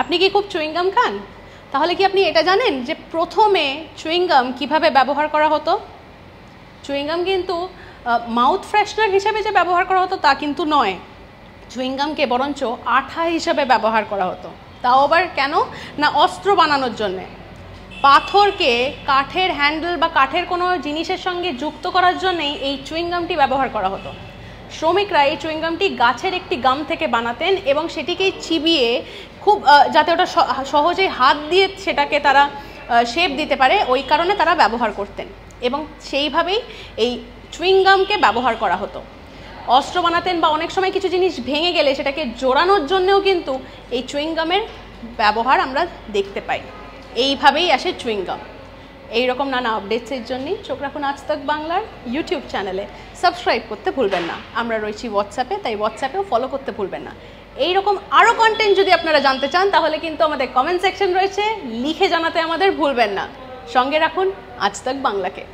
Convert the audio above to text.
আপনি কি খুব চুইংগাম খান? তাহলে কি আপনি এটা জানেন যে প্রথমে চুইংগাম কিভাবে ব্যবহার করা হতো? চুইংগাম কিন্তু মাউথ ফ্রেশনার হিসেবে যে ব্যবহার করা হতো তা কিন্তু নয়। চুইংগামকে বরঞ্চ আঠা হিসেবে ব্যবহার করা হতো। তাও আবার কেন না, অস্ত্র বানানোর জন্যে। পাথরকে কাঠের হ্যান্ডেল বা কাঠের কোনো জিনিসের সঙ্গে যুক্ত করার জন্যেই এই চুইংগামটি ব্যবহার করা হতো। শ্রমিকরা এই চুইংগামটি গাছের একটি গাম থেকে বানাতেন এবং সেটিকেই চিবিয়ে খুব যাতে ওটা সহজেই হাত দিয়ে সেটাকে তারা শেপ দিতে পারে, ওই কারণে তারা ব্যবহার করতেন এবং সেইভাবেই এই চুইংগামকে ব্যবহার করা হতো। অস্ত্র বানাতেন বা অনেক সময় কিছু জিনিস ভেঙে গেলে সেটাকে জোড়ানোর জন্যও কিন্তু এই চুইংগামের ব্যবহার আমরা দেখতে পাই। এইভাবেই আসে চুইংগাম। এইরকম নানা আপডেটসের জন্যই চোখ রাখুন আজ তাক বাংলার ইউটিউব চ্যানেলে। সাবস্ক্রাইব করতে ভুলবেন না। আমরা রয়েছি হোয়াটসঅ্যাপে, তাই হোয়াটসঅ্যাপেও ফলো করতে ভুলবেন না। এইরকম আরও কন্টেন্ট যদি আপনারা জানতে চান তাহলে কিন্তু আমাদের কমেন্ট সেকশন রয়েছে, লিখে জানাতে আমাদের ভুলবেন না। সঙ্গে রাখুন আজ তাক বাংলাকে।